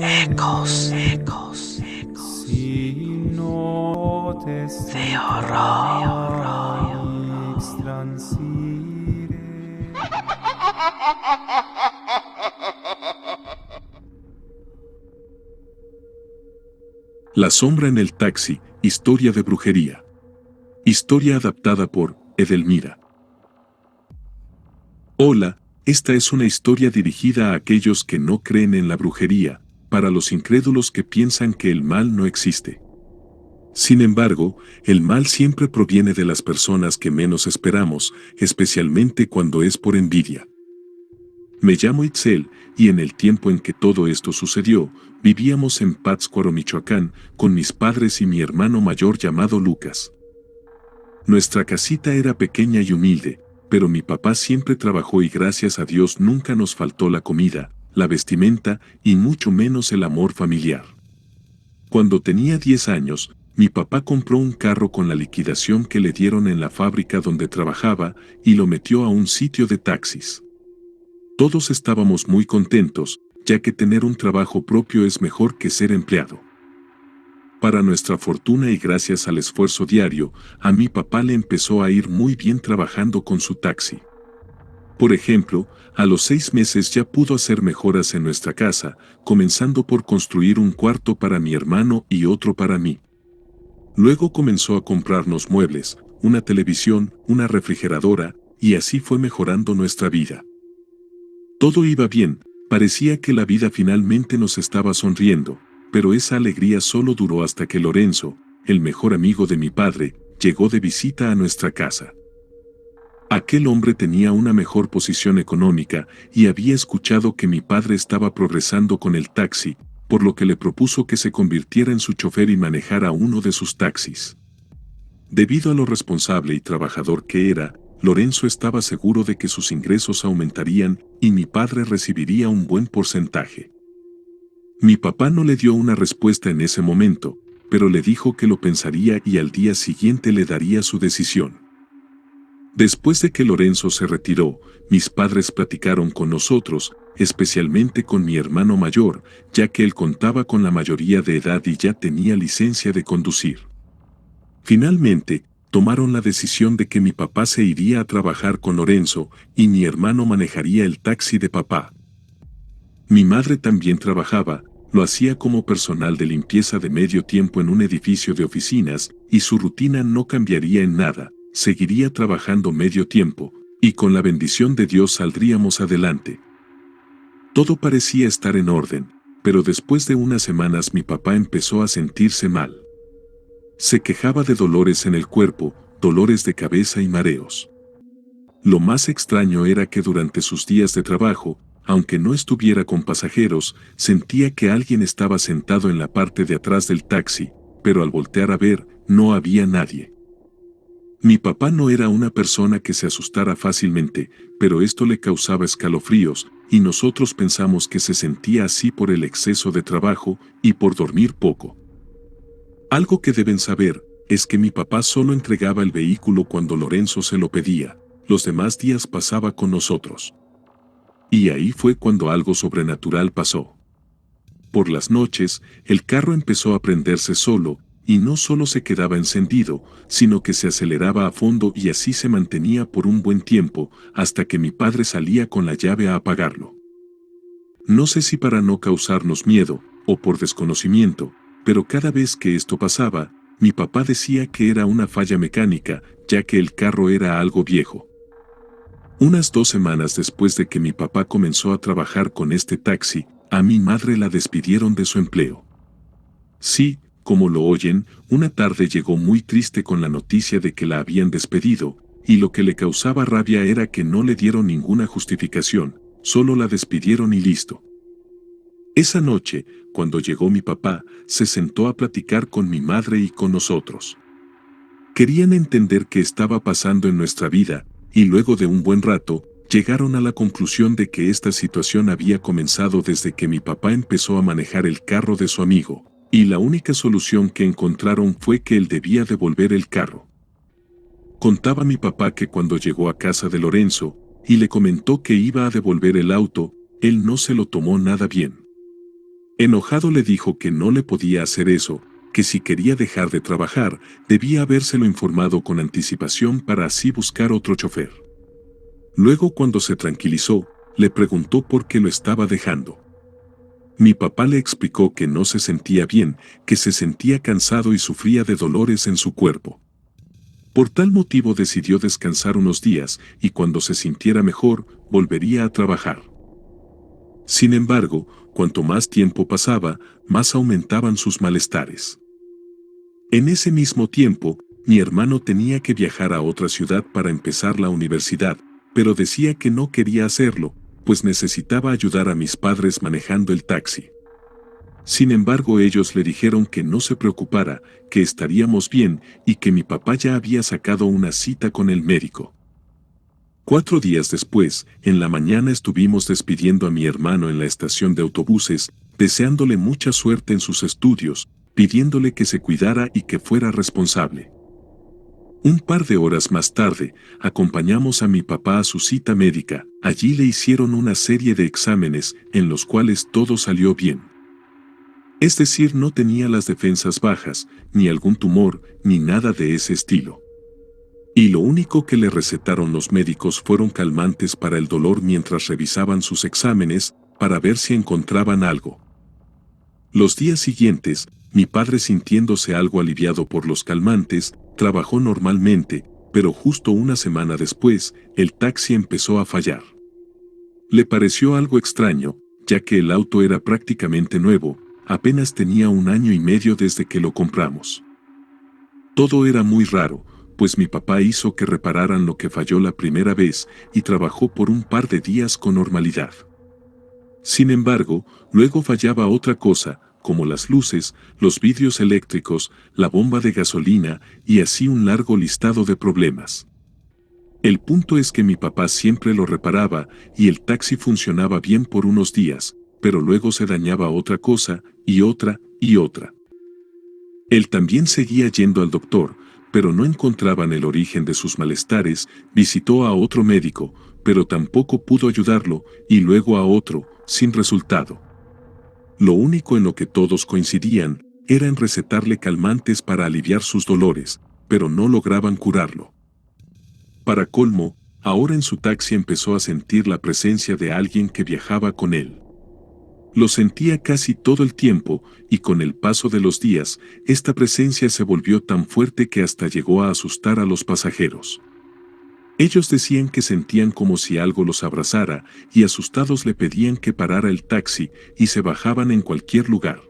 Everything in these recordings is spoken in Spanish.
Ecos, ecos, ecos. The horror. La sombra en el taxi, historia de brujería. Historia adaptada por Edelmira. Hola, esta es una historia dirigida a aquellos que no creen en la brujería, para los incrédulos que piensan que el mal no existe. Sin embargo, el mal siempre proviene de las personas que menos esperamos, especialmente cuando es por envidia. Me llamo Itzel, y en el tiempo en que todo esto sucedió, vivíamos en Pátzcuaro, Michoacán, con mis padres y mi hermano mayor llamado Lucas. Nuestra casita era pequeña y humilde, pero mi papá siempre trabajó y gracias a Dios nunca nos faltó la comida, la vestimenta y mucho menos el amor familiar. Cuando tenía 10 años, mi papá compró un carro con la liquidación que le dieron en la fábrica donde trabajaba y lo metió a un sitio de taxis. Todos estábamos muy contentos, ya que tener un trabajo propio es mejor que ser empleado. Para nuestra fortuna y gracias al esfuerzo diario, a mi papá le empezó a ir muy bien trabajando con su taxi. Por ejemplo, a los 6 meses ya pudo hacer mejoras en nuestra casa, comenzando por construir un cuarto para mi hermano y otro para mí. Luego comenzó a comprarnos muebles, una televisión, una refrigeradora, y así fue mejorando nuestra vida. Todo iba bien, parecía que la vida finalmente nos estaba sonriendo, pero esa alegría solo duró hasta que Lorenzo, el mejor amigo de mi padre, llegó de visita a nuestra casa. Aquel hombre tenía una mejor posición económica y había escuchado que mi padre estaba progresando con el taxi, por lo que le propuso que se convirtiera en su chofer y manejara uno de sus taxis. Debido a lo responsable y trabajador que era, Lorenzo estaba seguro de que sus ingresos aumentarían y mi padre recibiría un buen porcentaje. Mi papá no le dio una respuesta en ese momento, pero le dijo que lo pensaría y al día siguiente le daría su decisión. Después de que Lorenzo se retiró, mis padres platicaron con nosotros, especialmente con mi hermano mayor, ya que él contaba con la mayoría de edad y ya tenía licencia de conducir. Finalmente, tomaron la decisión de que mi papá se iría a trabajar con Lorenzo y mi hermano manejaría el taxi de papá. Mi madre también trabajaba, lo hacía como personal de limpieza de medio tiempo en un edificio de oficinas y su rutina no cambiaría en nada, seguiría trabajando medio tiempo y con la bendición de Dios saldríamos adelante. Todo parecía estar en orden, pero después de unas semanas mi papá empezó a sentirse mal. Se quejaba de dolores en el cuerpo, dolores de cabeza y mareos. Lo más extraño era que durante sus días de trabajo, aunque no estuviera con pasajeros, sentía que alguien estaba sentado en la parte de atrás del taxi, pero al voltear a ver, no había nadie. Mi papá no era una persona que se asustara fácilmente, pero esto le causaba escalofríos, y nosotros pensamos que se sentía así por el exceso de trabajo y por dormir poco. Algo que deben saber es que mi papá solo entregaba el vehículo cuando Lorenzo se lo pedía, los demás días pasaba con nosotros. Y ahí fue cuando algo sobrenatural pasó. Por las noches, el carro empezó a prenderse solo, y no solo se quedaba encendido, sino que se aceleraba a fondo y así se mantenía por un buen tiempo, hasta que mi padre salía con la llave a apagarlo. No sé si para no causarnos miedo, o por desconocimiento, pero cada vez que esto pasaba, mi papá decía que era una falla mecánica, ya que el carro era algo viejo. Unas 2 semanas después de que mi papá comenzó a trabajar con este taxi, a mi madre la despidieron de su empleo. Sí, como lo oyen, una tarde llegó muy triste con la noticia de que la habían despedido, y lo que le causaba rabia era que no le dieron ninguna justificación, solo la despidieron y listo. Esa noche, cuando llegó mi papá, se sentó a platicar con mi madre y con nosotros. Querían entender qué estaba pasando en nuestra vida, y luego de un buen rato, llegaron a la conclusión de que esta situación había comenzado desde que mi papá empezó a manejar el carro de su amigo, y la única solución que encontraron fue que él debía devolver el carro. Contaba mi papá que cuando llegó a casa de Lorenzo, y le comentó que iba a devolver el auto, él no se lo tomó nada bien. Enojado le dijo que no le podía hacer eso, que si quería dejar de trabajar, debía habérselo informado con anticipación para así buscar otro chofer. Luego, cuando se tranquilizó, le preguntó por qué lo estaba dejando. Mi papá le explicó que no se sentía bien, que se sentía cansado y sufría de dolores en su cuerpo. Por tal motivo decidió descansar unos días y cuando se sintiera mejor, volvería a trabajar. Sin embargo, cuanto más tiempo pasaba, más aumentaban sus malestares. En ese mismo tiempo, mi hermano tenía que viajar a otra ciudad para empezar la universidad, pero decía que no quería hacerlo, pues necesitaba ayudar a mis padres manejando el taxi. Sin embargo, ellos le dijeron que no se preocupara, que estaríamos bien y que mi papá ya había sacado una cita con el médico. 4 días después, en la mañana estuvimos despidiendo a mi hermano en la estación de autobuses, deseándole mucha suerte en sus estudios, pidiéndole que se cuidara y que fuera responsable. Un par de horas más tarde, acompañamos a mi papá a su cita médica. Allí le hicieron una serie de exámenes en los cuales todo salió bien. Es decir, no tenía las defensas bajas, ni algún tumor, ni nada de ese estilo. Y lo único que le recetaron los médicos fueron calmantes para el dolor mientras revisaban sus exámenes, para ver si encontraban algo. Los días siguientes, mi padre, sintiéndose algo aliviado por los calmantes, trabajó normalmente, pero justo una semana después, el taxi empezó a fallar. Le pareció algo extraño, ya que el auto era prácticamente nuevo, apenas tenía 1 año y medio desde que lo compramos. Todo era muy raro, pues mi papá hizo que repararan lo que falló la primera vez y trabajó por un par de días con normalidad. Sin embargo, luego fallaba otra cosa, como las luces, los vidrios eléctricos, la bomba de gasolina y así un largo listado de problemas. El punto es que mi papá siempre lo reparaba y el taxi funcionaba bien por unos días, pero luego se dañaba otra cosa y otra y otra. Él también seguía yendo al doctor, pero no encontraban el origen de sus malestares, visitó a otro médico, pero tampoco pudo ayudarlo, y luego a otro, sin resultado. Lo único en lo que todos coincidían era en recetarle calmantes para aliviar sus dolores, pero no lograban curarlo. Para colmo, ahora en su taxi empezó a sentir la presencia de alguien que viajaba con él. Lo sentía casi todo el tiempo, y con el paso de los días, esta presencia se volvió tan fuerte que hasta llegó a asustar a los pasajeros. Ellos decían que sentían como si algo los abrazara, y asustados le pedían que parara el taxi, y se bajaban en cualquier lugar.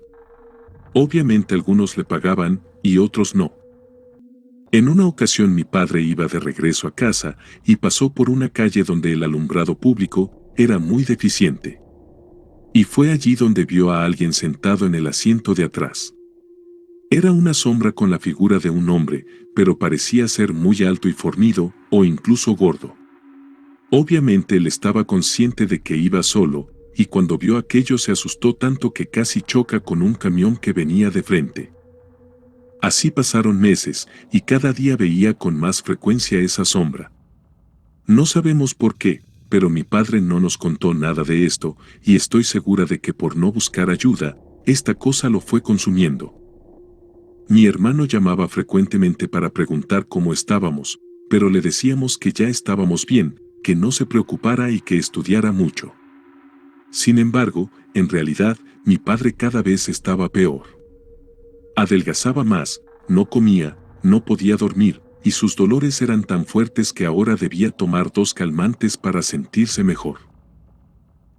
Obviamente algunos le pagaban, y otros no. En una ocasión mi padre iba de regreso a casa, y pasó por una calle donde el alumbrado público era muy deficiente. Y fue allí donde vio a alguien sentado en el asiento de atrás. Era una sombra con la figura de un hombre, pero parecía ser muy alto y fornido, o incluso gordo. Obviamente él estaba consciente de que iba solo, y cuando vio aquello se asustó tanto que casi choca con un camión que venía de frente. Así pasaron meses, y cada día veía con más frecuencia esa sombra. No sabemos por qué, pero mi padre no nos contó nada de esto, y estoy segura de que por no buscar ayuda, esta cosa lo fue consumiendo. Mi hermano llamaba frecuentemente para preguntar cómo estábamos, pero le decíamos que ya estábamos bien, que no se preocupara y que estudiara mucho. Sin embargo, en realidad, mi padre cada vez estaba peor. Adelgazaba más, no comía, no podía dormir, y sus dolores eran tan fuertes que ahora debía tomar 2 calmantes para sentirse mejor.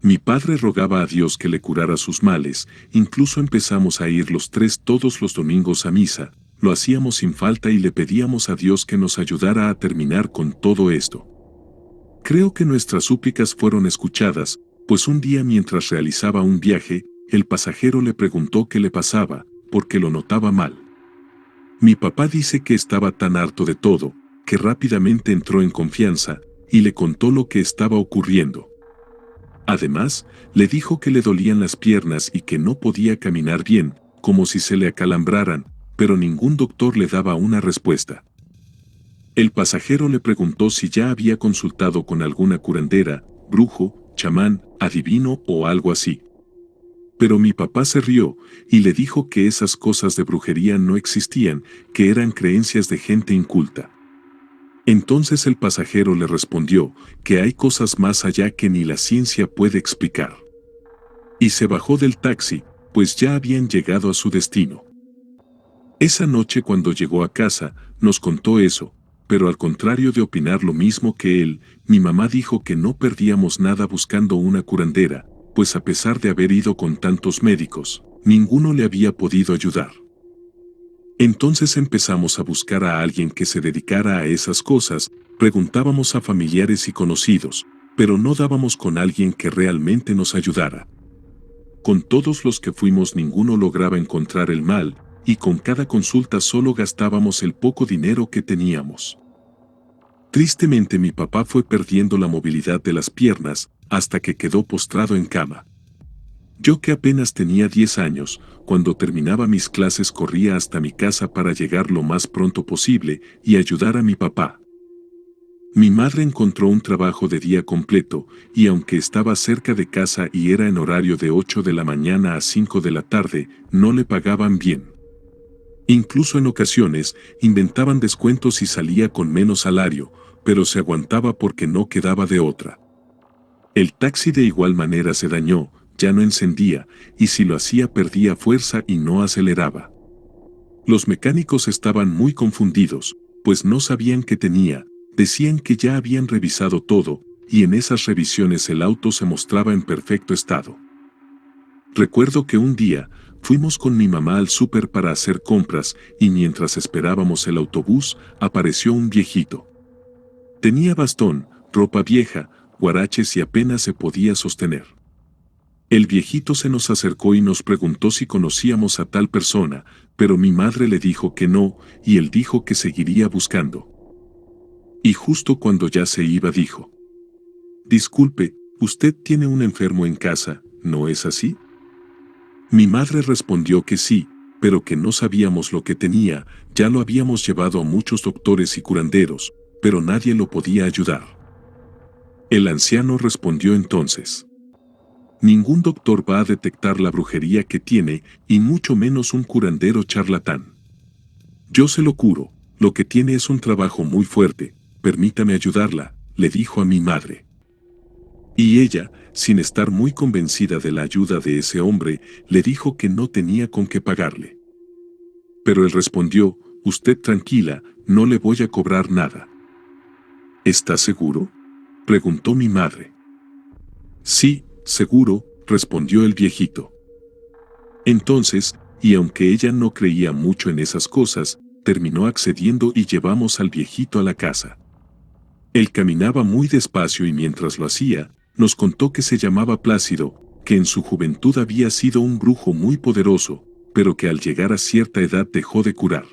Mi padre rogaba a Dios que le curara sus males, incluso empezamos a ir los 3 todos los domingos a misa, lo hacíamos sin falta y le pedíamos a Dios que nos ayudara a terminar con todo esto. Creo que nuestras súplicas fueron escuchadas, pues un día mientras realizaba un viaje, el pasajero le preguntó qué le pasaba, porque lo notaba mal. Mi papá dice que estaba tan harto de todo, que rápidamente entró en confianza, y le contó lo que estaba ocurriendo. Además, le dijo que le dolían las piernas y que no podía caminar bien, como si se le acalambraran, pero ningún doctor le daba una respuesta. El pasajero le preguntó si ya había consultado con alguna curandera, brujo, chamán, adivino o algo así. Pero mi papá se rió y le dijo que esas cosas de brujería no existían, que eran creencias de gente inculta. Entonces el pasajero le respondió que hay cosas más allá que ni la ciencia puede explicar. Y se bajó del taxi, pues ya habían llegado a su destino. Esa noche cuando llegó a casa, nos contó eso, pero al contrario de opinar lo mismo que él, mi mamá dijo que no perdíamos nada buscando una curandera, pues a pesar de haber ido con tantos médicos, ninguno le había podido ayudar. Entonces empezamos a buscar a alguien que se dedicara a esas cosas, preguntábamos a familiares y conocidos, pero no dábamos con alguien que realmente nos ayudara. Con todos los que fuimos ninguno lograba encontrar el mal, y con cada consulta solo gastábamos el poco dinero que teníamos. Tristemente mi papá fue perdiendo la movilidad de las piernas, hasta que quedó postrado en cama. Yo que apenas tenía 10 años, cuando terminaba mis clases corría hasta mi casa para llegar lo más pronto posible y ayudar a mi papá. Mi madre encontró un trabajo de día completo, y aunque estaba cerca de casa y era en horario de 8 de la mañana a 5 de la tarde, no le pagaban bien. Incluso en ocasiones, inventaban descuentos y salía con menos salario, pero se aguantaba porque no quedaba de otra. El taxi de igual manera se dañó, ya no encendía, y si lo hacía perdía fuerza y no aceleraba. Los mecánicos estaban muy confundidos, pues no sabían qué tenía, decían que ya habían revisado todo, y en esas revisiones el auto se mostraba en perfecto estado. Recuerdo que un día, fuimos con mi mamá al súper para hacer compras, y mientras esperábamos el autobús, apareció un viejito. Tenía bastón, ropa vieja, guaraches y apenas se podía sostener. El viejito se nos acercó y nos preguntó si conocíamos a tal persona, pero mi madre le dijo que no, y él dijo que seguiría buscando. Y justo cuando ya se iba dijo: «Disculpe, usted tiene un enfermo en casa, ¿no es así?». Mi madre respondió que sí, pero que no sabíamos lo que tenía, ya lo habíamos llevado a muchos doctores y curanderos, pero nadie lo podía ayudar. El anciano respondió entonces: «Ningún doctor va a detectar la brujería que tiene, y mucho menos un curandero charlatán. Yo se lo curo, lo que tiene es un trabajo muy fuerte, permítame ayudarla», le dijo a mi madre. Y ella, sin estar muy convencida de la ayuda de ese hombre, le dijo que no tenía con qué pagarle. Pero él respondió: «Usted tranquila, no le voy a cobrar nada». «¿Está seguro?», preguntó mi madre. «Sí, seguro», respondió el viejito. Entonces, y aunque ella no creía mucho en esas cosas, terminó accediendo y llevamos al viejito a la casa. Él caminaba muy despacio y mientras lo hacía, nos contó que se llamaba Plácido, que en su juventud había sido un brujo muy poderoso, pero que al llegar a cierta edad dejó de curar.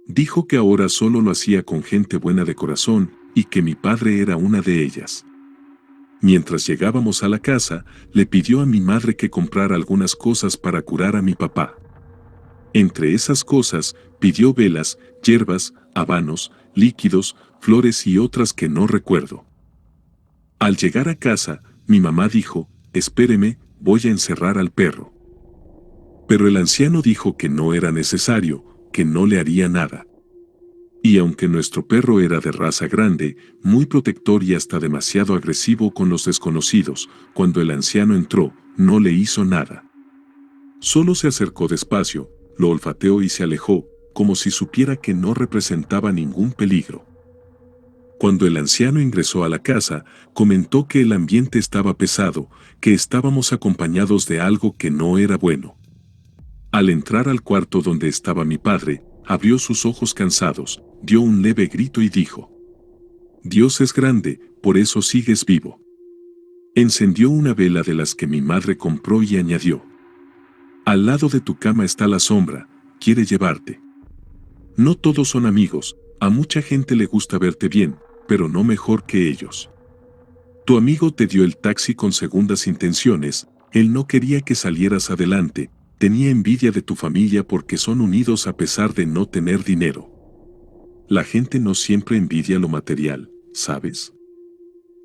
Dijo que ahora solo lo hacía con gente buena de corazón, y que mi padre era una de ellas. Mientras llegábamos a la casa, le pidió a mi madre que comprara algunas cosas para curar a mi papá. Entre esas cosas, pidió velas, hierbas, habanos, líquidos, flores y otras que no recuerdo. Al llegar a casa, mi mamá dijo: «Espéreme, voy a encerrar al perro». Pero el anciano dijo que no era necesario, que no le haría nada. Y aunque nuestro perro era de raza grande, muy protector y hasta demasiado agresivo con los desconocidos, cuando el anciano entró, no le hizo nada. Solo se acercó despacio, lo olfateó y se alejó, como si supiera que no representaba ningún peligro. Cuando el anciano ingresó a la casa, comentó que el ambiente estaba pesado, que estábamos acompañados de algo que no era bueno. Al entrar al cuarto donde estaba mi padre, abrió sus ojos cansados, dio un leve grito y dijo: «Dios es grande, por eso sigues vivo». Encendió una vela de las que mi madre compró y añadió: «Al lado de tu cama está la sombra, quiere llevarte. No todos son amigos, a mucha gente le gusta verte bien, pero no mejor que ellos. Tu amigo te dio el taxi con segundas intenciones, él no quería que salieras adelante, tenía envidia de tu familia porque son unidos a pesar de no tener dinero. La gente no siempre envidia lo material, ¿sabes?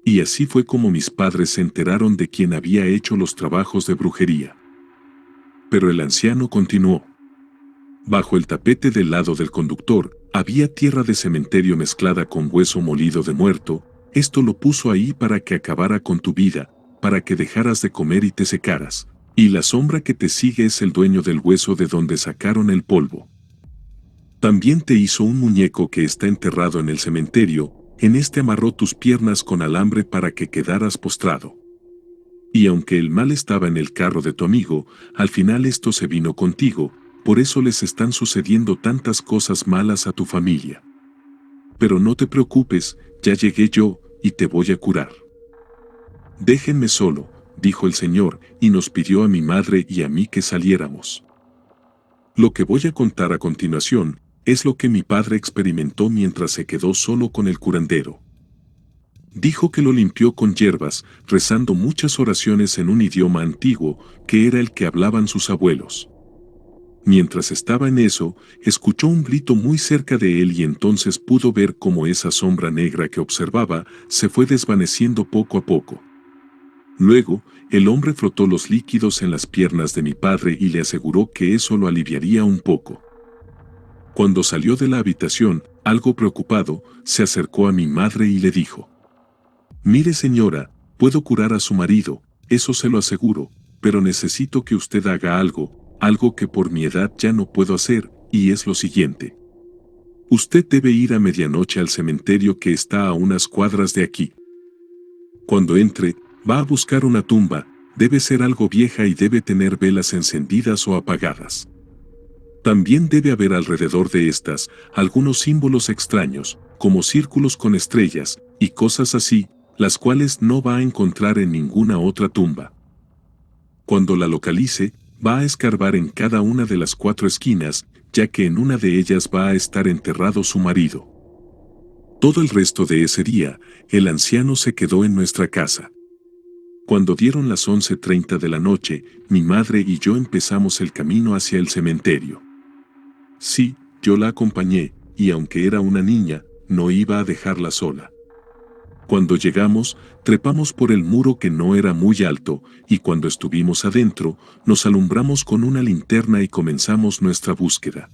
Y así fue como mis padres se enteraron de quién había hecho los trabajos de brujería. Pero el anciano continuó. Bajo el tapete del lado del conductor, había tierra de cementerio mezclada con hueso molido de muerto. Esto lo puso ahí para que acabara con tu vida, para que dejaras de comer y te secaras. Y la sombra que te sigue es el dueño del hueso de donde sacaron el polvo. También te hizo un muñeco que está enterrado en el cementerio. En este amarró tus piernas con alambre para que quedaras postrado. Y aunque el mal estaba en el carro de tu amigo, al final esto se vino contigo. Por eso les están sucediendo tantas cosas malas a tu familia. Pero no te preocupes, ya llegué yo, y te voy a curar. Déjenme solo, dijo el Señor, y nos pidió a mi madre y a mí que saliéramos. Lo que voy a contar a continuación, es lo que mi padre experimentó mientras se quedó solo con el curandero. Dijo que lo limpió con hierbas, rezando muchas oraciones en un idioma antiguo, que era el que hablaban sus abuelos. Mientras estaba en eso, escuchó un grito muy cerca de él y entonces pudo ver cómo esa sombra negra que observaba se fue desvaneciendo poco a poco. Luego, el hombre frotó los líquidos en las piernas de mi padre y le aseguró que eso lo aliviaría un poco. Cuando salió de la habitación, algo preocupado, se acercó a mi madre y le dijo: «Mire señora, puedo curar a su marido, eso se lo aseguro, pero necesito que usted haga algo que por mi edad ya no puedo hacer, y es lo siguiente. Usted debe ir a medianoche al cementerio que está a unas cuadras de aquí. Cuando entre, va a buscar una tumba, debe ser algo vieja y debe tener velas encendidas o apagadas. También debe haber alrededor de estas algunos símbolos extraños, como círculos con estrellas, y cosas así, las cuales no va a encontrar en ninguna otra tumba. Cuando la localice, va a escarbar en cada una de las 4 esquinas, ya que en una de ellas va a estar enterrado su marido». Todo el resto de ese día, el anciano se quedó en nuestra casa. Cuando dieron las 11:30 de la noche, mi madre y yo empezamos el camino hacia el cementerio. Sí, yo la acompañé, y aunque era una niña, no iba a dejarla sola. Cuando llegamos, trepamos por el muro que no era muy alto, y cuando estuvimos adentro, nos alumbramos con una linterna y comenzamos nuestra búsqueda.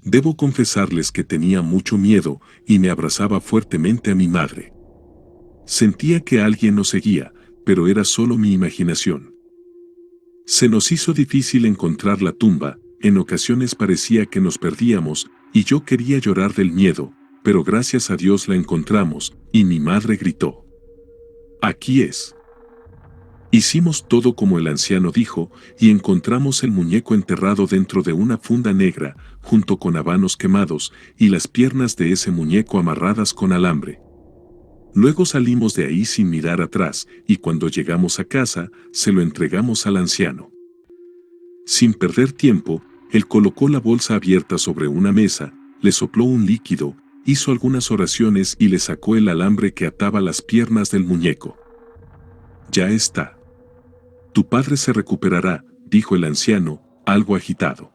Debo confesarles que tenía mucho miedo, y me abrazaba fuertemente a mi madre. Sentía que alguien nos seguía, pero era solo mi imaginación. Se nos hizo difícil encontrar la tumba, en ocasiones parecía que nos perdíamos, y yo quería llorar del miedo, pero gracias a Dios la encontramos, y mi madre gritó: «Aquí es». Hicimos todo como el anciano dijo, y encontramos el muñeco enterrado dentro de una funda negra, junto con habanos quemados, y las piernas de ese muñeco amarradas con alambre. Luego salimos de ahí sin mirar atrás, y cuando llegamos a casa, se lo entregamos al anciano. Sin perder tiempo, él colocó la bolsa abierta sobre una mesa, le sopló un líquido, hizo algunas oraciones y le sacó el alambre que ataba las piernas del muñeco. «Ya está. Tu padre se recuperará», dijo el anciano, algo agitado.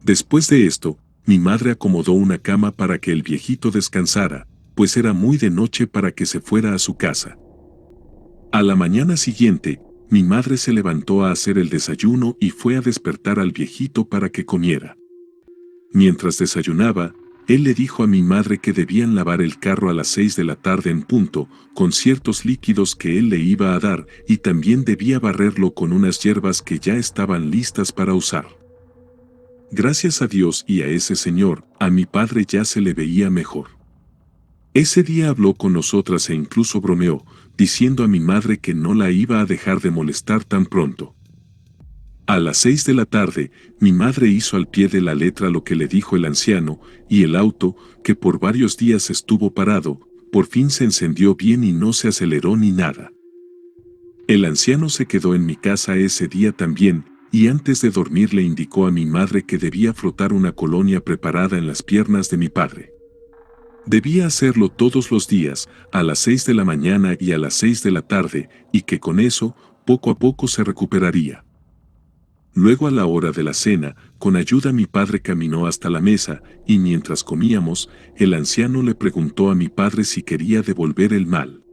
Después de esto, mi madre acomodó una cama para que el viejito descansara, pues era muy de noche para que se fuera a su casa. A la mañana siguiente, mi madre se levantó a hacer el desayuno y fue a despertar al viejito para que comiera. Mientras desayunaba, él le dijo a mi madre que debían lavar el carro a las 6 de la tarde en punto, con ciertos líquidos que él le iba a dar, y también debía barrerlo con unas hierbas que ya estaban listas para usar. Gracias a Dios y a ese señor, a mi padre ya se le veía mejor. Ese día habló con nosotras e incluso bromeó, diciendo a mi madre que no la iba a dejar de molestar tan pronto. A las 6 de la tarde, mi madre hizo al pie de la letra lo que le dijo el anciano, y el auto, que por varios días estuvo parado, por fin se encendió bien y no se aceleró ni nada. El anciano se quedó en mi casa ese día también, y antes de dormir le indicó a mi madre que debía frotar una colonia preparada en las piernas de mi padre. Debía hacerlo todos los días, a las 6 de la mañana y a las 6 de la tarde, y que con eso, poco a poco se recuperaría. Luego a la hora de la cena, con ayuda mi padre caminó hasta la mesa, y mientras comíamos, el anciano le preguntó a mi padre si quería devolver el mal.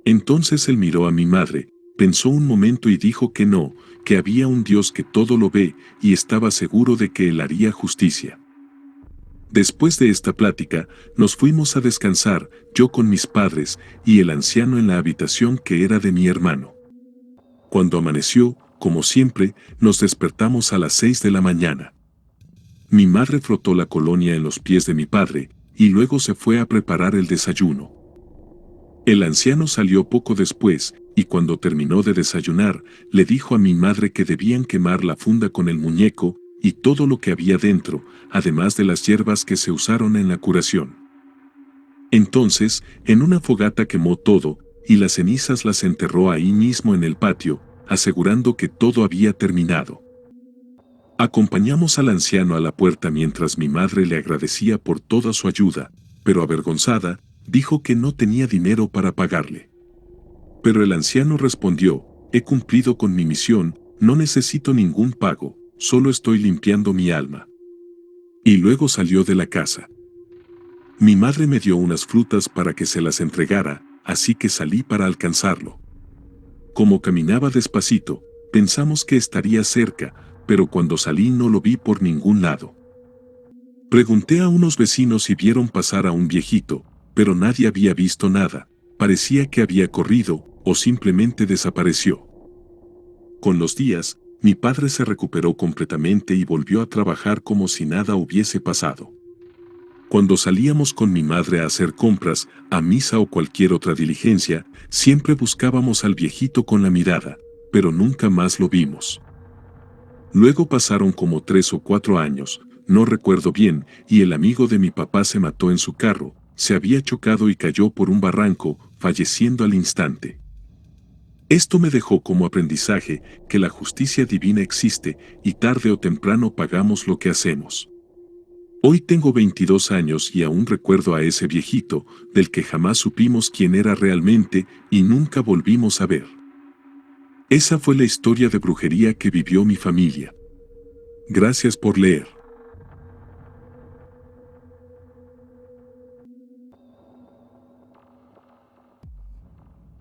Entonces él miró a mi madre, pensó un momento y dijo que no, que había un Dios que todo lo ve y estaba seguro de que él haría justicia. Después de esta plática, nos fuimos a descansar, yo con mis padres y el anciano en la habitación que era de mi hermano. Cuando amaneció, como siempre, nos despertamos a las 6 de la mañana. Mi madre frotó la colonia en los pies de mi padre y luego se fue a preparar el desayuno. El anciano salió poco después, y cuando terminó de desayunar, le dijo a mi madre que debían quemar la funda con el muñeco y todo lo que había dentro, además de las hierbas que se usaron en la curación. Entonces, en una fogata quemó todo, y las cenizas las enterró ahí mismo en el patio, asegurando que todo había terminado. Acompañamos al anciano a la puerta mientras mi madre le agradecía por toda su ayuda, pero avergonzada, dijo que no tenía dinero para pagarle. Pero el anciano respondió: he cumplido con mi misión, no necesito ningún pago, solo estoy limpiando mi alma. Y luego salió de la casa. Mi madre me dio unas frutas para que se las entregara, así que salí para alcanzarlo. Como caminaba despacito, pensamos que estaría cerca, pero cuando salí no lo vi por ningún lado. Pregunté a unos vecinos si vieron pasar a un viejito, pero nadie había visto nada, parecía que había corrido o simplemente desapareció. Con los días, mi padre se recuperó completamente y volvió a trabajar como si nada hubiese pasado. Cuando salíamos con mi madre a hacer compras, a misa o cualquier otra diligencia, siempre buscábamos al viejito con la mirada, pero nunca más lo vimos. Luego pasaron como 3 o 4 años, no recuerdo bien, y el amigo de mi papá se mató en su carro, se había chocado y cayó por un barranco, falleciendo al instante. Esto me dejó como aprendizaje que la justicia divina existe y tarde o temprano pagamos lo que hacemos. Hoy tengo 22 años y aún recuerdo a ese viejito, del que jamás supimos quién era realmente y nunca volvimos a ver. Esa fue la historia de brujería que vivió mi familia. Gracias por leer.